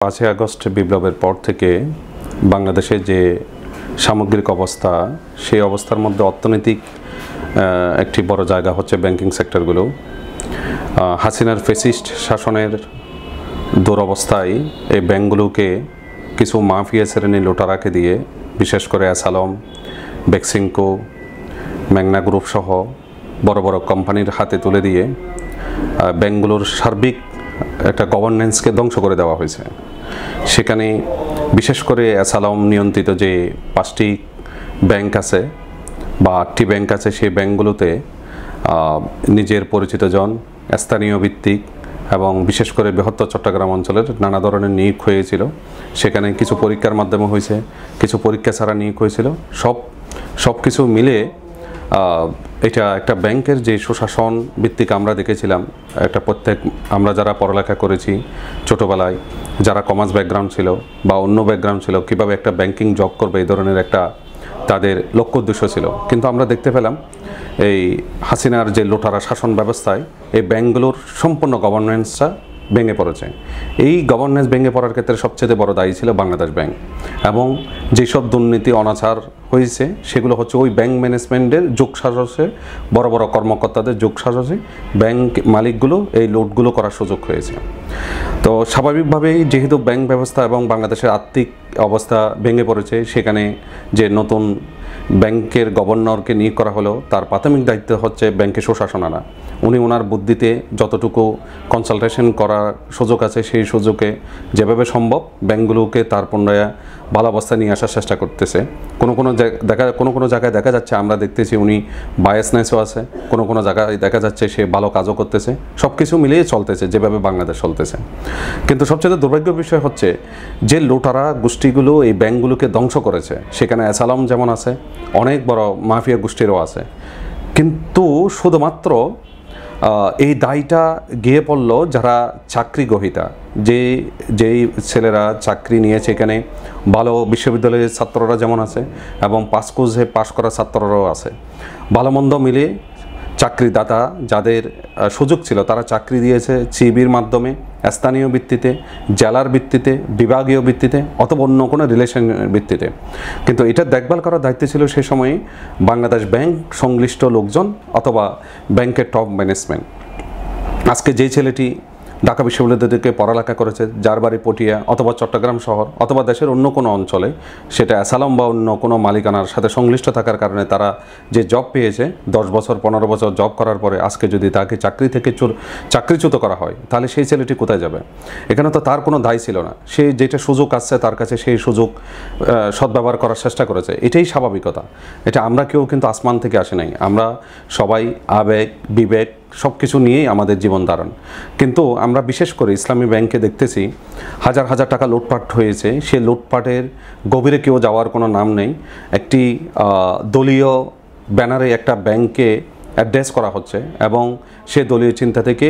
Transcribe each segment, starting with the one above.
5ই August বিপ্লবের পর থেকে বাংলাদেশের যে সামগ্রিক অবস্থা, সেই অবস্থার মধ্যে অর্থনৈতিক একটি বড় জায়গা হচ্ছে ব্যাংকিং সেক্টরগুলো। হাসিনার ফেসিস্ট শাসনের দুরবস্থায় এই ব্যাংকগুলোকে কিছু মাফিয়া শ্রেণীর লোটারাকে দিয়ে, বিশেষ করে অ্যাসালম, বেক্সিমকো, মেঘনা গ্রুপ সহ বড় বড় কোম্পানির হাতে তুলে দিয়ে ব্যাংকগুলোর সার্বিক একটা গভর্নেন্সকে ধ্বংস করে দেওয়া হয়েছে। সেখানে বিশেষ করে অ্যাসালম নিয়ন্ত্রিত যে 5টি ব্যাংক আছে বা 8টি ব্যাংক আছে, সেই ব্যাংকগুলোতে নিজের পরিচিতজন, স্থানীয় ভিত্তিক এবং বিশেষ করে বৃহত্তর চট্টগ্রাম অঞ্চলের নানা ধরনের নিয়োগ হয়েছিল। সেখানে কিছু পরীক্ষার মাধ্যমে হয়েছে, কিছু পরীক্ষা ছাড়া নিয়োগ হয়েছিল। সব কিছু মিলে এটা একটা ব্যাংকের যে সুশাসন ভিত্তিক আমরা দেখেছিলাম, একটা আমরা যারা পড়ালেখা করেছি ছোটোবেলায়, যারা কমার্স ব্যাকগ্রাউন্ড ছিল বা অন্য ব্যাকগ্রাউন্ড ছিল, কীভাবে একটা ব্যাংকিং জব করবে এই ধরনের একটা তাদের লক্ষ্য উদ্দেশ্য ছিল। কিন্তু আমরা দেখতে পেলাম এই হাসিনার যে লোটারা শাসন ব্যবস্থায় এই ব্যাংকগুলোর সম্পূর্ণ গভর্নেন্সটা ভেঙে পড়েছে। এই গভর্নেন্স ভেঙে পড়ার ক্ষেত্রে সবচেয়ে বড় দায়ী ছিল বাংলাদেশ ব্যাংক, এবং যেসব দুর্নীতি অনাচার হয়েছে সেগুলো হচ্ছে ওই ব্যাংক ম্যানেজমেন্টের যোগসাজশে, বড় বড় কর্মকর্তাদের যোগসাজশে ব্যাংক মালিকগুলো এই লোডগুলো করার সুযোগ হয়েছে। তো স্বাভাবিকভাবেই যেহেতু ব্যাংক ব্যবস্থা এবং বাংলাদেশের আর্থিক অবস্থা ভেঙে পড়েছে, সেখানে যে নতুন ব্যাংকের গভর্নরকে নিয়োগ করা হলো, তার প্রাথমিক দায়িত্ব হচ্ছে ব্যাংকে সুশাসন আনা। উনি ওনার বুদ্ধিতে যতটুকু কনসালটেশন করার সুযোগ আছে সেই সুযোগে যেভাবে সম্ভব ব্যাংকগুলোকে তার পুনরায় ভালো অবস্থায় নিয়ে আসার চেষ্টা করতেছে। কোনো কোনো জায়গায় দেখা যাচ্ছে, আমরা দেখতেছি উনি বায়াসনেসও আছে, কোনো জায়গায় দেখা যাচ্ছে সে ভালো কাজও করতেছে। সব কিছু মিলিয়ে চলতেছে যেভাবে বাংলাদেশ চলতেছে। কিন্তু সবচেয়ে দুর্ভাগ্যের বিষয় হচ্ছে যে লোটারা গোষ্ঠীগুলো এই ব্যাংকগুলোকে ধ্বংস করেছে, সেখানে অ্যাসালম যেমন আছে, অনেক বড় মাফিয়া গোষ্ঠীরও আছে। কিন্তু শুধুমাত্র এই দায়টা গিয়ে পড়ল যারা চাকরি গ্রহীতা, যেই ছেলেরা চাকরি নিয়েছে, এখানে ভালো বিশ্ববিদ্যালয়ের ছাত্ররা যেমন আছে এবং পাসকোর্সে পাশ করা ছাত্ররাও আছে। ভালো মন্দ মিলে চাকরিদাতা যাদের সুযোগ ছিল তারা চাকরি দিয়েছে সিবির মাধ্যমে, স্থানীয় ভিত্তিতে, জেলার ভিত্তিতে, বিভাগীয় ভিত্তিতে অথবা অন্য কোনো রিলেশন ভিত্তিতে। কিন্তু এটা দেখভাল করার দায়িত্ব ছিল সে সময়ে বাংলাদেশ ব্যাংক সংশ্লিষ্ট লোকজন অথবা ব্যাংকের টপ ম্যানেজমেন্ট। আজকে যেই ছেলেটি ঢাকা বিশ্ববিদ্যালয় থেকে পড়ালেখা করেছে, যার বাড়ি পটিয়া অথবা চট্টগ্রাম শহর অথবা দেশের অন্য কোনো অঞ্চলে, সেটা অ্যাসালম বা অন্য কোনো মালিকানার সাথে সংশ্লিষ্ট থাকার কারণে তারা যে জব পেয়েছে, 10 বছর 15 বছর জব করার পরে আজকে যদি তাকে চাকরি থেকে চাকরিচ্যুত করা হয়, তাহলে সেই ছেলেটি কোথায় যাবে? এখানে তো তার কোনো দায় ছিল না। সে যেটা সুযোগ আসছে তার কাছে সেই সুযোগ সদ্ব্যবহার করার চেষ্টা করেছে। এটাই স্বাভাবিকতা। এটা আমরা কেউ কিন্তু আসমান থেকে আসি নাই। আমরা সবাই আবেগ, বিবেক সব কিছু নিয়েই আমাদের জীবন ধারণ। কিন্তু আমরা বিশেষ করে ইসলামী ব্যাংকে দেখতেছি হাজার হাজার টাকা লুটপাট হয়েছে। সে লুটপাটের গভীরে কেউ যাওয়ার কোনো নাম নেই। একটি দলীয় ব্যানারে একটা ব্যাংকে অ্যাড্রেস করা হচ্ছে এবং সে দলীয় চিন্তা থেকে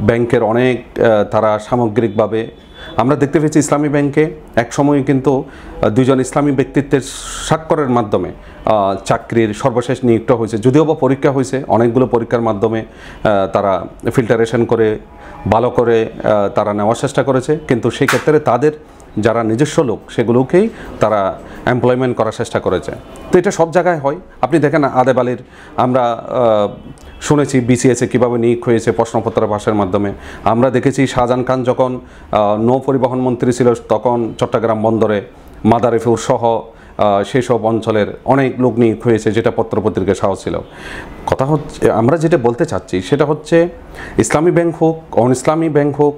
ব্যাংকের অনেক তারা সামগ্রিকভাবে আমরা দেখতে পেয়েছি ইসলামী ব্যাংকে এক সময় কিন্তু 2জন ইসলামী ব্যক্তিত্বের স্বাক্ষরের মাধ্যমে চাকরির সর্বশেষ নিয়োগটা হয়েছে। যদিও বা পরীক্ষা হয়েছে, অনেকগুলো পরীক্ষার মাধ্যমে তারা ফিল্টারেশন করে ভালো করে তারা নেওয়ার চেষ্টা করেছে। কিন্তু সেই ক্ষেত্রে তাদের যারা নিজস্ব লোক সেগুলোকেই তারা এমপ্লয়মেন্ট করার চেষ্টা করেছে। তো এটা সব জায়গায় হয়। আপনি দেখেন আদেব আলীর, আমরা শুনেছি বিসিএসে কীভাবে নিয়োগ হয়েছে প্রশ্নপত্র পাশের মাধ্যমে। আমরা দেখেছি শাহজাহান খান যখন নৌ পরিবহন মন্ত্রী ছিল, তখন চট্টগ্রাম বন্দরে মাদারীপুর সহ সেসব অঞ্চলের অনেক লোক নিয়োগ হয়েছে, যেটা পত্রপত্রিকায় সাহস ছিল। কথা হচ্ছে, আমরা যেটা বলতে চাচ্ছি সেটা হচ্ছে ইসলামী ব্যাংক হোক, অন ইসলামী ব্যাংক হোক,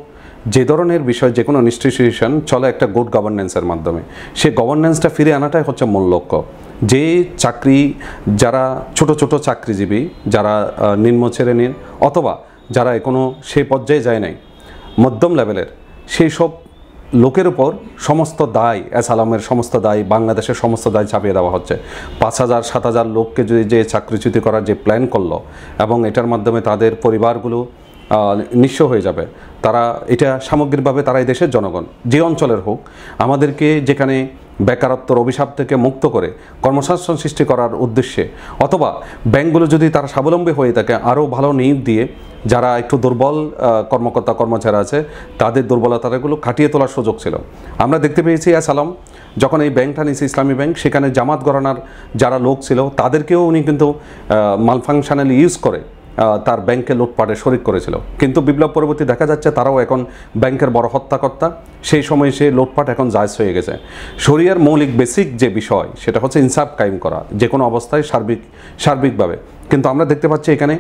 যে ধরনের বিষয় যে কোনো ইনস্টিটিউশন চলে একটা গুড গভর্নেন্সের মাধ্যমে। সেই গভর্নেন্সটা ফিরে আনাটাই হচ্ছে মূল লক্ষ্য। যে চাকরি, যারা ছোট ছোট চাকরিজীবী, যারা নিম্ন শ্রেণীর অথবা যারা এখনও সেই পর্যায়ে যায় নাই, মধ্যম লেভেলের, সেই সব লোকের উপর সমস্ত দায়, অ্যাসালামের সমস্ত দায়, বাংলাদেশের সমস্ত দায় চাপিয়ে দেওয়া হচ্ছে। 5,000-7,000 লোককে যদি যে চাকরিচ্যুতি করার যে প্ল্যান করলো, এবং এটার মাধ্যমে তাদের পরিবারগুলো নিঃস্ব হয়ে যাবে, তারা এটা সামগ্রিকভাবে তারা এই দেশের জনগণ যে অঞ্চলের হোক, আমাদেরকে যেখানে বেকারত্বের অভিশাপ থেকে মুক্ত করে কর্মসংস্থান সৃষ্টি করার উদ্দেশ্যে, অথবা ব্যাংকগুলো যদি তারা স্বাবলম্বী হয়ে থাকে আরও ভালো নিয়োগ দিয়ে যারা একটু দুর্বল কর্মকর্তা কর্মচারী আছে তাদের দুর্বলতাগুলো কাটিয়ে তোলার সুযোগ ছিল। আমরা দেখতে পেয়েছি আসালাম যখন এই ব্যাংকটা নিয়েছে ইসলামী ব্যাংক, সেখানে জামাত গণনার যারা লোক ছিল তাদেরকেও উনি কিন্তু মালফাংশনালি ইউজ করে তার ব্যাংকে লুটপাটে শরিক করেছিল। কিন্তু বিপ্লব পরবর্তী দেখা যাচ্ছে তারাও এখন ব্যাংকের বড় হত্যাকর্তা। সেই সময় সে লুটপাট এখন জায়েজ হয়ে গেছে। শরিয়ার মৌলিক বেসিক যে বিষয় সেটা হচ্ছে ইনসাফ কায়েম করা যে কোনো অবস্থায় সার্বিকভাবে। কিন্তু আমরা দেখতে পাচ্ছি এখানে,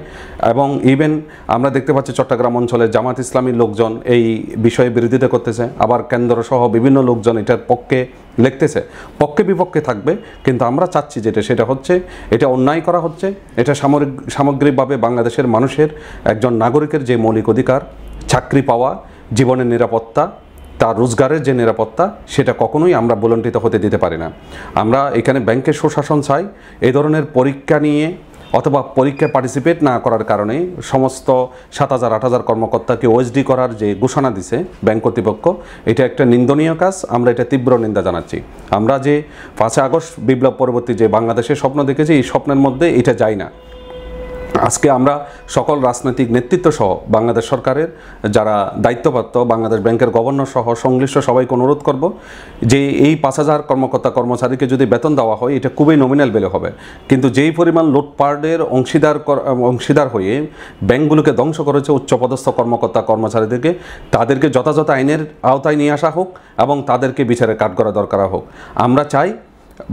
এবং ইভেন আমরা দেখতে পাচ্ছি চট্টগ্রাম অঞ্চলে জামাত ইসলামীর লোকজন এই বিষয়ে বিরোধিতা করতেছে, আবার কেন্দ্রসহ বিভিন্ন লোকজন এটার পক্ষে লিখতেছে। পক্ষে বিপক্ষে থাকবে, কিন্তু আমরা চাচ্ছি সেটা হচ্ছে এটা অন্যায় করা হচ্ছে। এটা সামগ্রিকভাবে বাংলাদেশের মানুষের একজন নাগরিকের যে মৌলিক অধিকার, চাকরি পাওয়া, জীবনের নিরাপত্তা, তার রোজগারের যে নিরাপত্তা, সেটা কখনোই আমরা বলন্টিত হতে দিতে পারি না। আমরা এখানে ব্যাংকের সুশাসন চাই। এই ধরনের পরীক্ষা নিয়ে অথবা পরীক্ষায় পার্টিসিপেট না করার কারণে সমস্ত 7,000-8,000 কর্মকর্তাকে ওএসডি করার যে ঘোষণা দিছে ব্যাংক কর্তৃপক্ষ, এটা একটা নিন্দনীয় কাজ। আমরা এটা তীব্র নিন্দা জানাচ্ছি। আমরা যে 5 আগস্ট বিপ্লব পরবর্তী যে বাংলাদেশের স্বপ্ন দেখেছি, এই স্বপ্নের মধ্যে এটা যায় না। আজকে আমরা সকল রাজনৈতিক নেতৃত্ব সহ বাংলাদেশ সরকারের যারা দায়িত্বপ্রাপ্ত, বাংলাদেশ ব্যাংকের গভর্নর সহ সংশ্লিষ্ট সবাইকে অনুরোধ করব যে এই 5,000 কর্মকর্তা কর্মচারীকে যদি বেতন দেওয়া হয় এটা খুবই নমিনাল বেলে হবে। কিন্তু যেই পরিমাণ লুটপাটের অংশীদার হয়ে ব্যাংকগুলোকে ধ্বংস করেছে উচ্চপদস্থ কর্মকর্তা কর্মচারীদেরকে, তাদেরকে যথাযথ আইনের আওতায় নিয়ে আসা হোক এবং তাদেরকে বিচারে কাঠগড়া দরকার হোক। আমরা চাই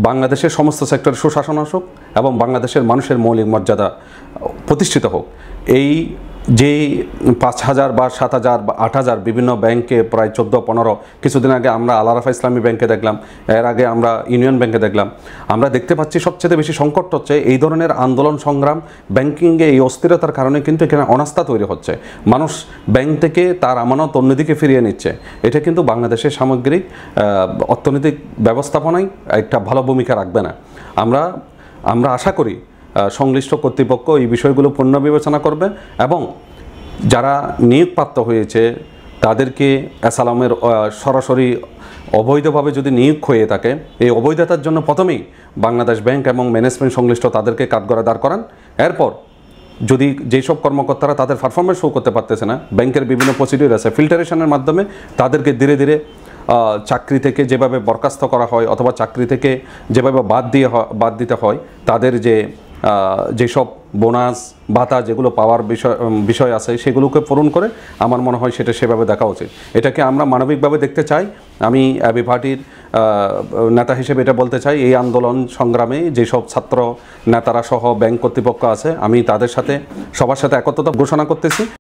বাংলাদেশের সমস্ত সেক্টরে সুশাসন আসুক এবং বাংলাদেশের মানুষের মৌলিক মর্যাদা প্রতিষ্ঠিত হোক। এই যে 5,000 বা 7,000 বা 8,000 বিভিন্ন ব্যাংকে প্রায় 14-15, কিছুদিন আগে আমরা আল আরাফা ইসলামী ব্যাংকে দেখলাম, এর আগে আমরা ইউনিয়ন ব্যাংকে দেখলাম। আমরা দেখতে পাচ্ছি সবচেয়ে বেশি সংকট হচ্ছে এই ধরনের আন্দোলন সংগ্রাম, ব্যাংকিংয়ে এই অস্থিরতার কারণে কিন্তু এখানে অনাস্থা তৈরি হচ্ছে। মানুষ ব্যাংক থেকে তার আমানত অন্যদিকে ফিরিয়ে নিচ্ছে। এটা কিন্তু বাংলাদেশের সামগ্রিক অর্থনৈতিক ব্যবস্থাপনায় একটা ভালো ভূমিকা রাখবে না। আমরা আশা করি সংশ্লিষ্ট কর্তৃপক্ষ এই বিষয়গুলো পুনর্বিবেচনা করবে এবং যারা নিয়োগপ্রাপ্ত হয়েছে তাদেরকে আসালামের সরাসরি অবৈধভাবে যদি নিয়োগ হয়ে থাকে, এই অবৈধতার জন্য প্রথমেই বাংলাদেশ ব্যাংক এবং ম্যানেজমেন্ট সংশ্লিষ্ট তাদেরকে কাঠগড়ায় দাঁড় করান। এরপর যদি যেসব কর্মকর্তারা তাদের পারফরমেন্স শো করতে পারতেছে না, ব্যাংকের বিভিন্ন প্রসিডিউর আছে, ফিল্টারেশনের মাধ্যমে তাদেরকে ধীরে ধীরে চাকরি থেকে যেভাবে বরখাস্ত করা হয় অথবা চাকরি থেকে যেভাবে বাদ দিতে হয়, তাদের যেসব বোনাস ভাতা যেগুলো পাওয়ার বিষয় আছে সেগুলোকে পূরণ করে আমার মনে হয় সেটা সেভাবে দেখা উচিত। এটাকে আমরা মানবিকভাবে দেখতে চাই। আমি এবি পার্টির নেতা হিসেবে এটা বলতে চাই, এই আন্দোলন সংগ্রামে যেসব ছাত্র নেতারা সহ ব্যাংক কর্তৃপক্ষ আছে, আমি তাদের সাথে সবার সাথে একত্রতা ঘোষণা করতেছি।